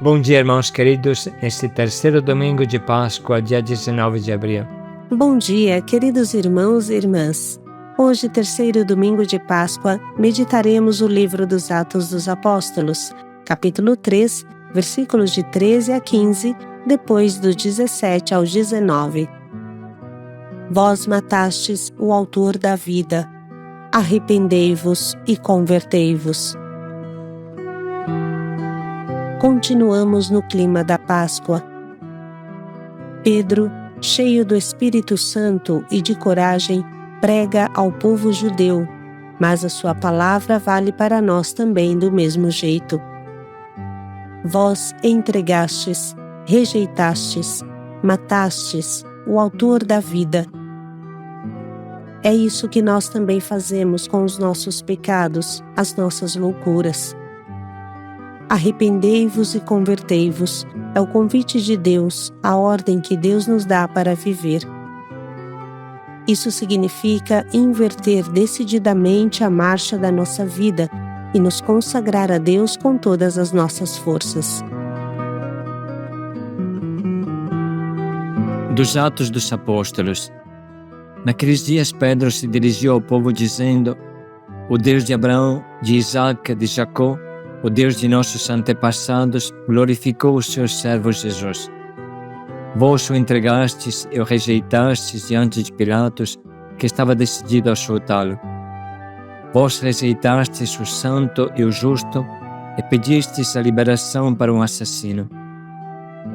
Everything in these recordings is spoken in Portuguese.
Bom dia, irmãos queridos, neste terceiro domingo de Páscoa, dia 19 de abril. Bom dia, queridos irmãos e irmãs. Hoje, terceiro domingo de Páscoa, meditaremos o livro dos Atos dos Apóstolos, capítulo 3, versículos de 13 a 15, depois do 17 ao 19. Vós matastes o autor da vida. Arrependei-vos e convertei-vos. Continuamos no clima da Páscoa. Pedro, cheio do Espírito Santo e de coragem, prega ao povo judeu, mas a sua palavra vale para nós também do mesmo jeito. Vós entregastes, rejeitastes, matastes o autor da vida. É isso que nós também fazemos com os nossos pecados, as nossas loucuras. Arrependei-vos e convertei-vos. É o convite de Deus, a ordem que Deus nos dá para viver. Isso significa inverter decididamente a marcha da nossa vida e nos consagrar a Deus com todas as nossas forças. Dos Atos dos Apóstolos. Naqueles dias Pedro se dirigiu ao povo dizendo: O Deus de Abraão, de Isaac, de Jacó, o Deus de nossos antepassados, glorificou o seu servo Jesus. Vós o entregastes e o rejeitastes diante de Pilatos, que estava decidido a soltá-lo. Vós rejeitastes o santo e o justo e pedistes a liberação para um assassino.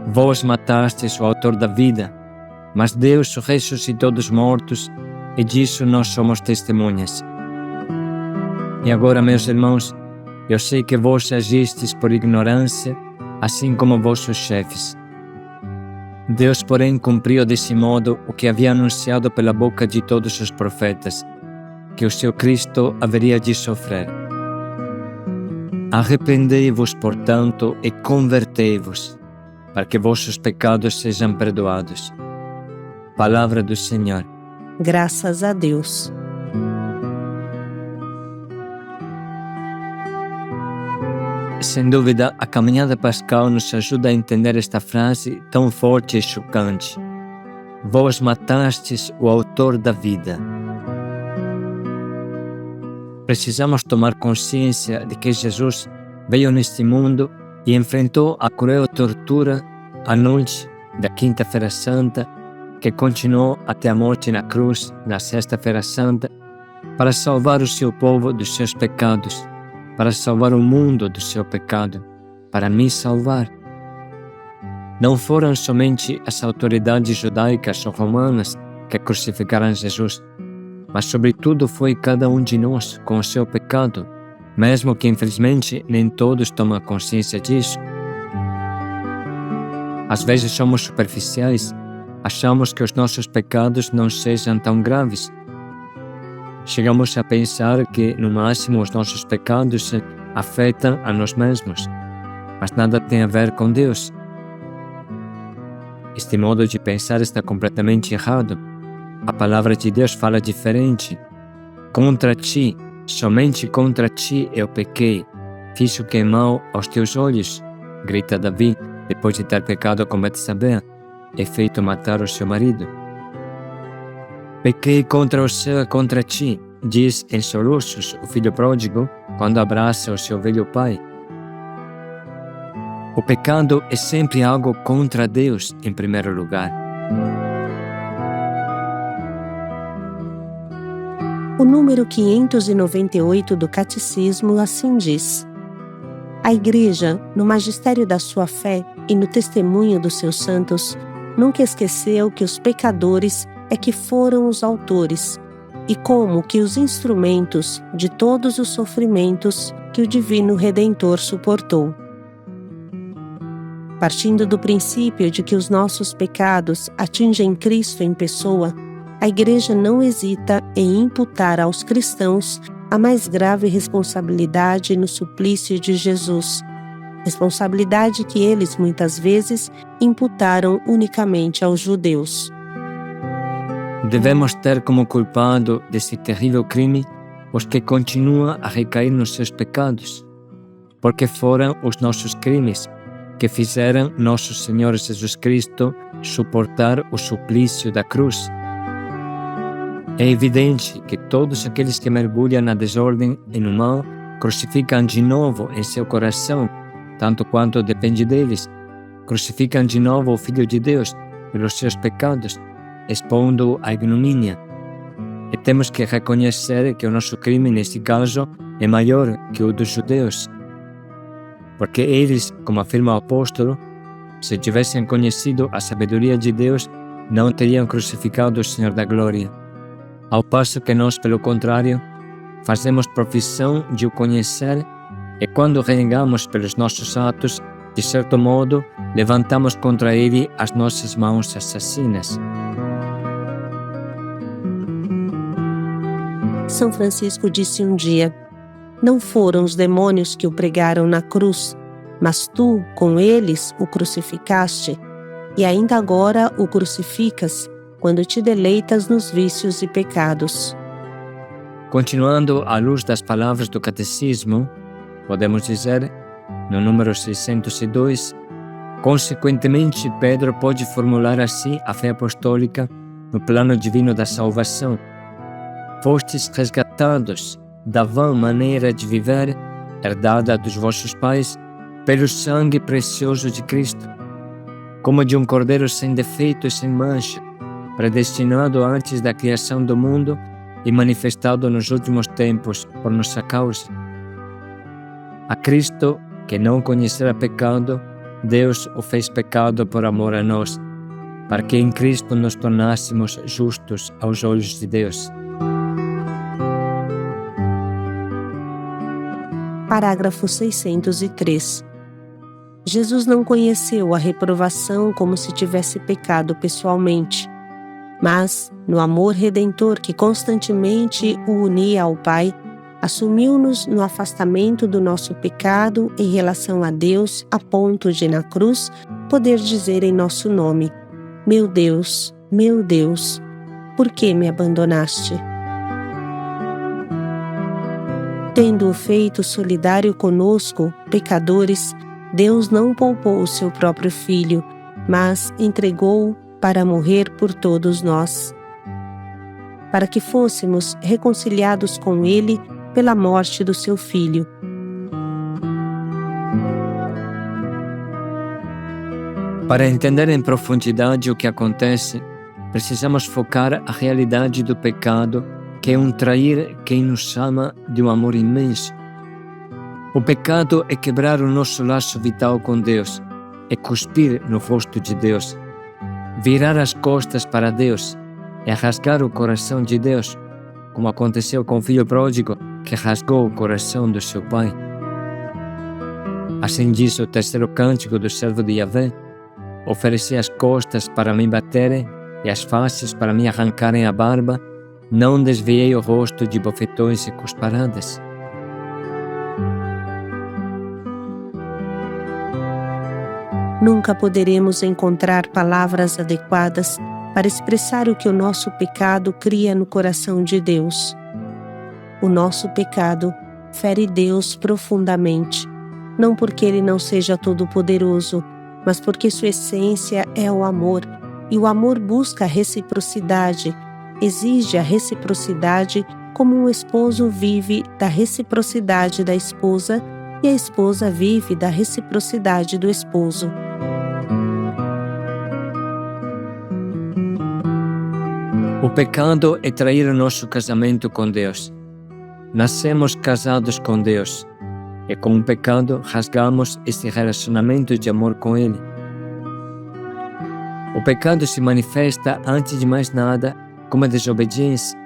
Vós matastes o autor da vida, mas Deus o ressuscitou dos mortos, e disso nós somos testemunhas. E agora, meus irmãos, eu sei que vós agistes por ignorância, assim como vossos chefes. Deus, porém, cumpriu desse modo o que havia anunciado pela boca de todos os profetas, que o seu Cristo haveria de sofrer. Arrependei-vos, portanto, e convertei-vos, para que vossos pecados sejam perdoados. Palavra do Senhor. Graças a Deus. Sem dúvida, a caminhada pascal nos ajuda a entender esta frase tão forte e chocante. Vós matastes o autor da vida. Precisamos tomar consciência de que Jesus veio neste mundo e enfrentou a cruel tortura à noite da Quinta-feira Santa, que continuou até a morte na cruz na Sexta-feira Santa, para salvar o seu povo dos seus pecados, para salvar o mundo do seu pecado, para me salvar. Não foram somente as autoridades judaicas ou romanas que crucificaram Jesus, mas sobretudo foi cada um de nós com o seu pecado, mesmo que infelizmente nem todos tomam consciência disso. Às vezes somos superficiais, achamos que os nossos pecados não sejam tão graves. Chegamos a pensar que, no máximo, os nossos pecados afetam a nós mesmos, mas nada tem a ver com Deus. Este modo de pensar está completamente errado. A palavra de Deus fala diferente. Contra ti, somente contra ti eu pequei, fiz o que é mau aos teus olhos, grita Davi, depois de ter pecado com Betsabé e feito matar o seu marido. Pequei contra o céu e contra ti, diz em soluços o filho pródigo quando abraça o seu velho pai. O pecado é sempre algo contra Deus em primeiro lugar. O número 598 do Catecismo assim diz: A Igreja, no magistério da sua fé e no testemunho dos seus santos, nunca esqueceu que os pecadores é que foram os autores, e como que os instrumentos de todos os sofrimentos que o Divino Redentor suportou. Partindo do princípio de que os nossos pecados atingem Cristo em pessoa, a Igreja não hesita em imputar aos cristãos a mais grave responsabilidade no suplício de Jesus, responsabilidade que eles muitas vezes imputaram unicamente aos judeus. Devemos ter como culpado desse terrível crime os que continuam a recair nos seus pecados, porque foram os nossos crimes, que fizeram nosso Senhor Jesus Cristo suportar o suplício da cruz. É evidente que todos aqueles que mergulham na desordem e no mal crucificam de novo em seu coração, tanto quanto depende deles. Crucificam de novo o Filho de Deus pelos seus pecados, expondo-o à ignomínia. E temos que reconhecer que o nosso crime, neste caso, é maior que o dos judeus. Porque eles, como afirma o apóstolo, se tivessem conhecido a sabedoria de Deus, não teriam crucificado o Senhor da Glória. Ao passo que nós, pelo contrário, fazemos profissão de o conhecer e quando renegamos pelos nossos atos, de certo modo, levantamos contra ele as nossas mãos assassinas. São Francisco disse um dia: não foram os demônios que o pregaram na cruz, mas tu, com eles, o crucificaste, e ainda agora o crucificas, quando te deleitas nos vícios e pecados. Continuando à luz das palavras do Catecismo, podemos dizer, no número 602, consequentemente, Pedro pode formular assim a fé apostólica no plano divino da salvação. Fostes resgatados da vã maneira de viver, herdada dos vossos pais, pelo sangue precioso de Cristo, como de um cordeiro sem defeito e sem mancha, predestinado antes da criação do mundo e manifestado nos últimos tempos por nossa causa. A Cristo, que não conhecera pecado, Deus o fez pecado por amor a nós, para que em Cristo nos tornássemos justos aos olhos de Deus. Parágrafo 603. Jesus não conheceu a reprovação como se tivesse pecado pessoalmente, mas, no amor redentor que constantemente o unia ao Pai, assumiu-nos no afastamento do nosso pecado em relação a Deus, a ponto de, na cruz, poder dizer em nosso nome: meu Deus, por que me abandonaste? Tendo-o feito solidário conosco, pecadores, Deus não poupou o seu próprio Filho, mas entregou-o para morrer por todos nós, para que fôssemos reconciliados com Ele pela morte do seu Filho. Para entender em profundidade o que acontece, precisamos focar a realidade do pecado, que é um trair quem nos chama de um amor imenso. O pecado é quebrar o nosso laço vital com Deus, é cuspir no rosto de Deus, virar as costas para Deus, é rasgar o coração de Deus, como aconteceu com o filho pródigo, que rasgou o coração do seu pai. Assim diz o terceiro cântico do servo de Yahvé: ofereci as costas para me baterem e as faces para me arrancarem a barba, não desviei o rosto de bofetões e cusparadas. Nunca poderemos encontrar palavras adequadas para expressar o que o nosso pecado cria no coração de Deus. O nosso pecado fere Deus profundamente, não porque Ele não seja todo-poderoso, mas porque sua essência é o amor, e o amor busca a reciprocidade, exige a reciprocidade como um esposo vive da reciprocidade da esposa e a esposa vive da reciprocidade do esposo. O pecado é trair o nosso casamento com Deus. Nascemos casados com Deus e com o pecado rasgamos este relacionamento de amor com Ele. O pecado se manifesta, antes de mais nada, como a desobediência.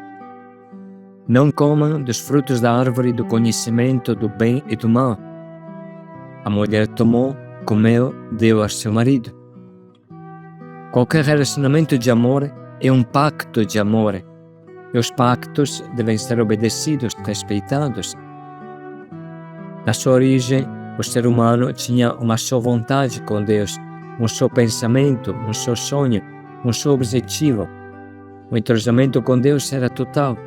Não comam dos frutos da árvore do conhecimento do bem e do mal. A mulher tomou, comeu, deu ao seu marido. Qualquer relacionamento de amor é um pacto de amor, e os pactos devem ser obedecidos, respeitados. Na sua origem, o ser humano tinha uma só vontade com Deus, um só pensamento, um só sonho, um só objetivo. O entrosamento com Deus era total.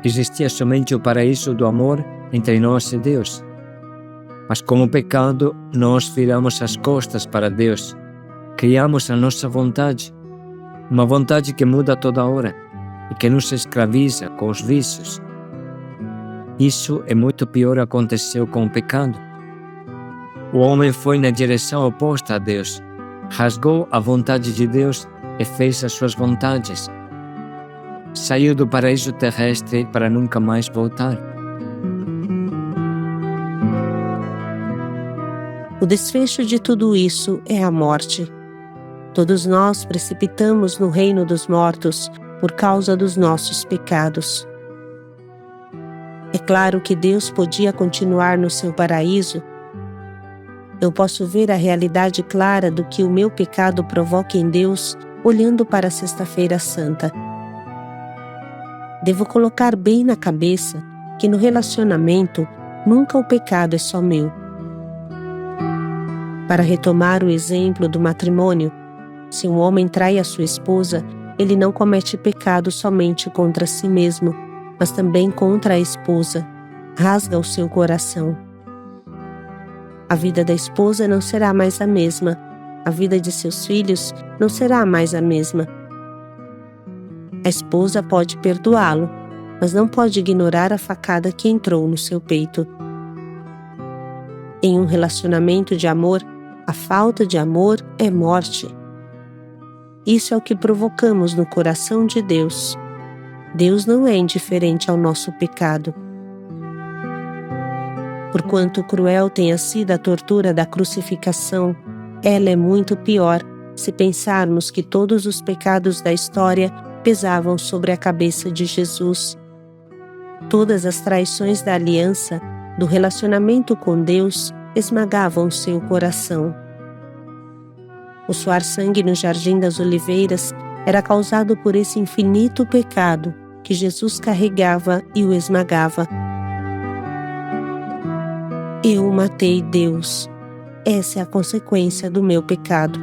Existia somente o paraíso do amor entre nós e Deus. Mas com o pecado, nós viramos as costas para Deus. Criamos a nossa vontade, uma vontade que muda toda hora e que nos escraviza com os vícios. Isso é muito pior aconteceu com o pecado. O homem foi na direção oposta a Deus, rasgou a vontade de Deus e fez as suas vontades. Saiu do paraíso terrestre para nunca mais voltar. O desfecho de tudo isso é a morte. Todos nós precipitamos no reino dos mortos por causa dos nossos pecados. É claro que Deus podia continuar no seu paraíso. Eu posso ver a realidade clara do que o meu pecado provoca em Deus olhando para a Sexta-feira Santa. Devo colocar bem na cabeça que no relacionamento nunca o pecado é só meu. Para retomar o exemplo do matrimônio, se um homem trai a sua esposa, ele não comete pecado somente contra si mesmo, mas também contra a esposa. Rasga o seu coração. A vida da esposa não será mais a mesma. A vida de seus filhos não será mais a mesma. A esposa pode perdoá-lo, mas não pode ignorar a facada que entrou no seu peito. Em um relacionamento de amor, a falta de amor é morte. Isso é o que provocamos no coração de Deus. Deus não é indiferente ao nosso pecado. Por quanto cruel tenha sido a tortura da crucificação, ela é muito pior se pensarmos que todos os pecados da história pesavam sobre a cabeça de Jesus. Todas as traições da aliança, do relacionamento com Deus, esmagavam seu coração. O suar sangue no Jardim das Oliveiras era causado por esse infinito pecado que Jesus carregava e o esmagava. Eu matei Deus. Essa é a consequência do meu pecado.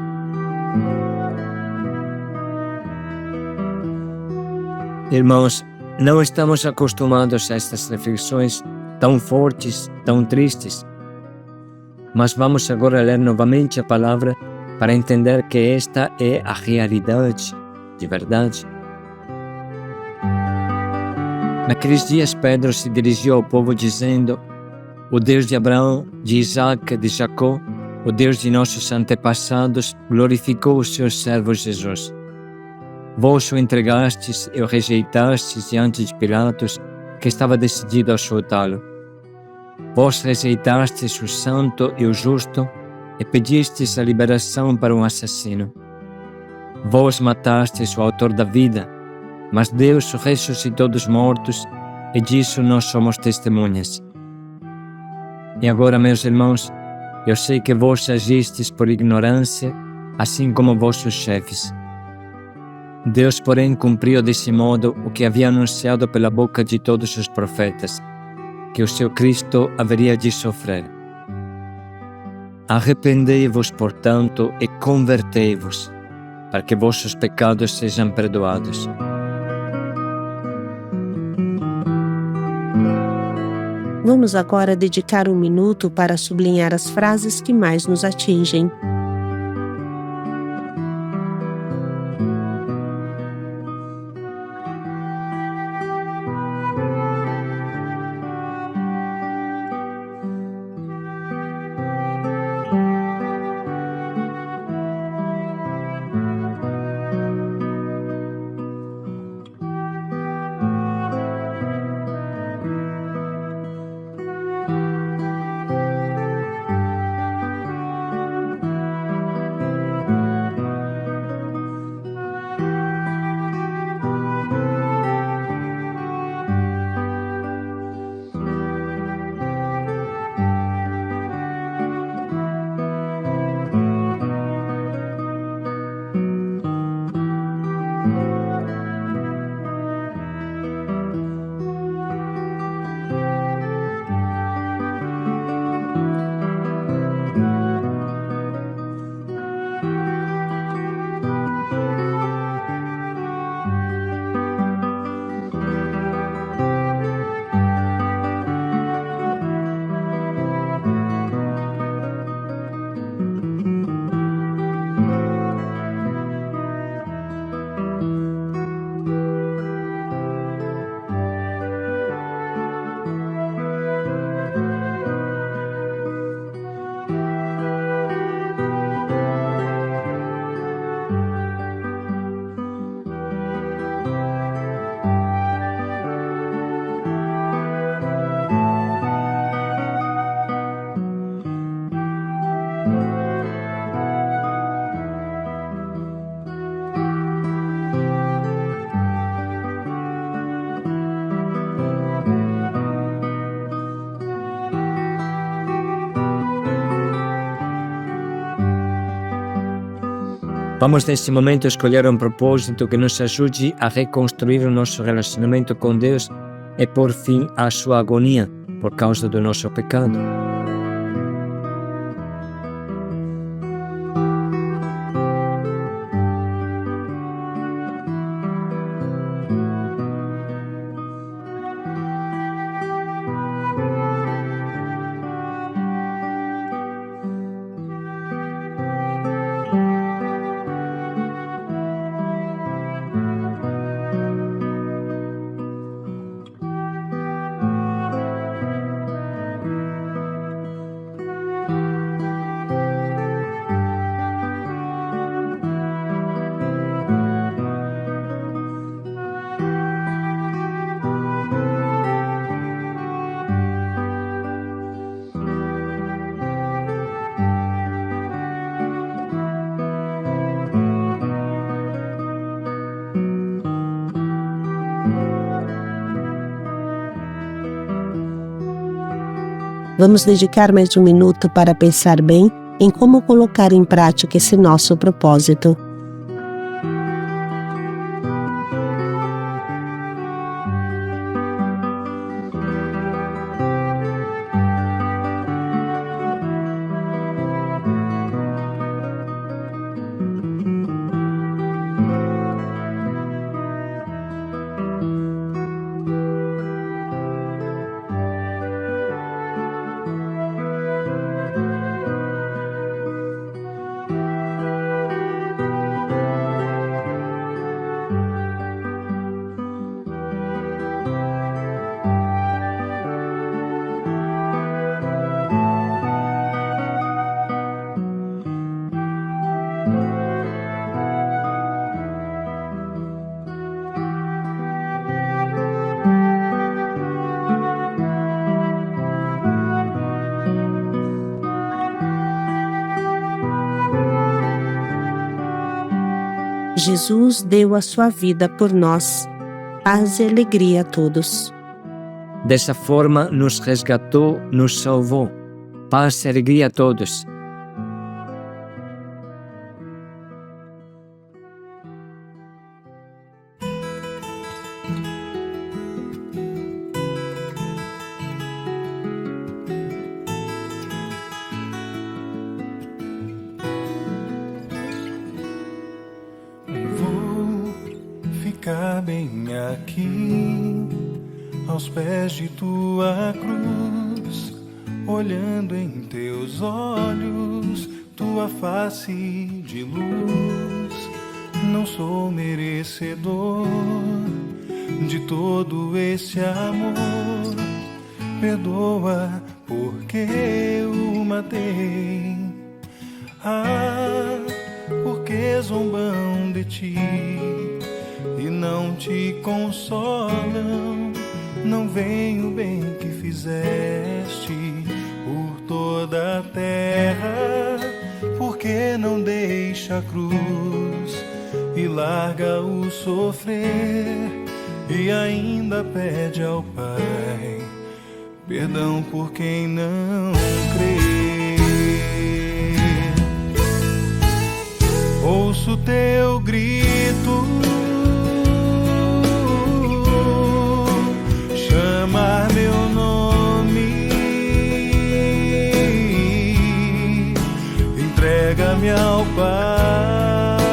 Irmãos, não estamos acostumados a estas reflexões tão fortes, tão tristes. Mas vamos agora ler novamente a palavra para entender que esta é a realidade de verdade. Naqueles dias, Pedro se dirigiu ao povo dizendo: O Deus de Abraão, de Isaac e de Jacó, o Deus de nossos antepassados, glorificou o seu servo Jesus. Vós o entregastes e o rejeitastes diante de Pilatos, que estava decidido a soltá-lo. Vós rejeitastes o santo e o justo e pedistes a liberação para um assassino. Vós matastes o autor da vida, mas Deus o ressuscitou dos mortos e disso nós somos testemunhas. E agora, meus irmãos, eu sei que vós agistes por ignorância, assim como vossos chefes. Deus, porém, cumpriu desse modo o que havia anunciado pela boca de todos os profetas, que o seu Cristo haveria de sofrer. Arrependei-vos, portanto, e convertei-vos, para que vossos pecados sejam perdoados. Vamos agora dedicar um minuto para sublinhar as frases que mais nos atingem. Vamos nesse momento escolher um propósito que nos ajude a reconstruir o nosso relacionamento com Deus e por fim à sua agonia por causa do nosso pecado. Vamos dedicar mais um minuto para pensar bem em como colocar em prática esse nosso propósito. Jesus deu a sua vida por nós. Paz e alegria a todos. Dessa forma, nos resgatou, nos salvou. Paz e alegria a todos. Ficar bem aqui, aos pés de tua cruz, olhando em teus olhos, tua face de luz. Não sou merecedor de todo esse amor, perdoa porque eu matei. Ah, porque zombam de ti e não te consolam, não veem o bem que fizeste por toda a terra. Porque não deixa a cruz e larga o sofrer, e ainda pede ao Pai perdão por quem não crê. Ouço teu grito, chamar meu nome, entrega-me ao Pai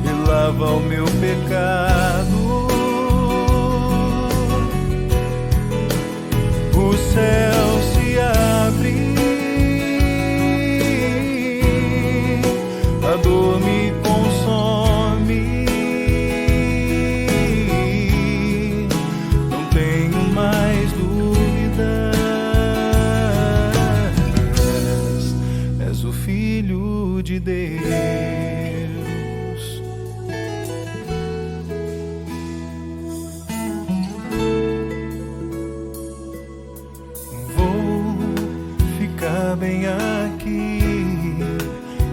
e lava o meu pecado. O céu se abre, a dor me consome, não tenho mais dúvidas, és o Filho de Deus. Vou ficar bem aqui,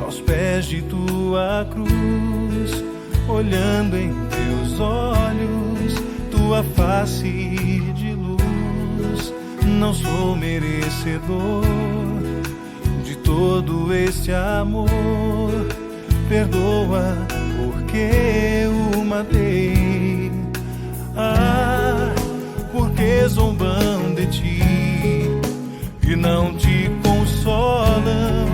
aos pés de tua cruz, olhando em teus olhos, tua face de luz. Não sou merecedor de todo este amor, perdoa porque o matei. Ah, porque zombam de ti e não te consolam,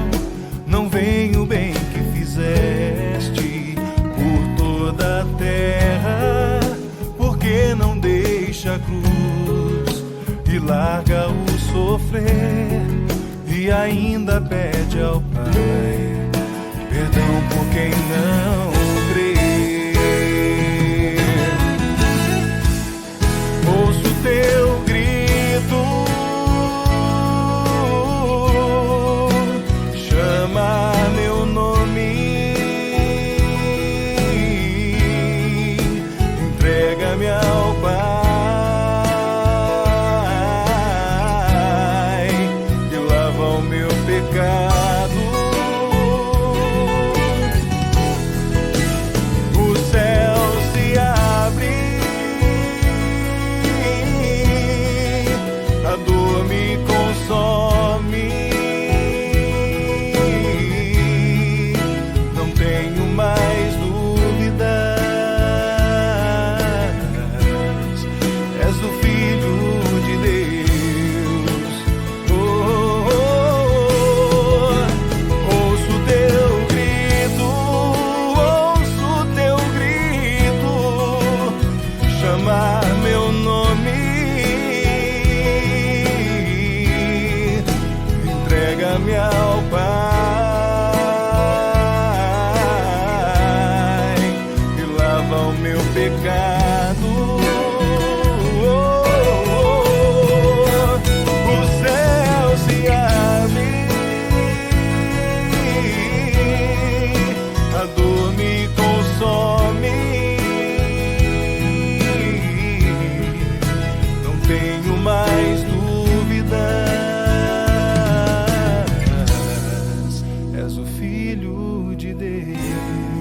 não veem o bem que fizeste por toda a terra. Porque não deixa a cruz e larga o sofrer, e ainda pede ao Pai perdão por quem não crê. Ouço teu grito, chama meu nome, entrega-me ao Pai e lava o meu pecado. O céu se abre, a dor me consome, não tenho mais dúvidas, és o Filho de Deus. Oh, oh, oh. Ouço teu grito, chamar meu nome, entrega-me ao Pai e lava o meu pecado. O céu se abre, a dor me consome, não tenho mais dúvidas, és o Filho de Deus.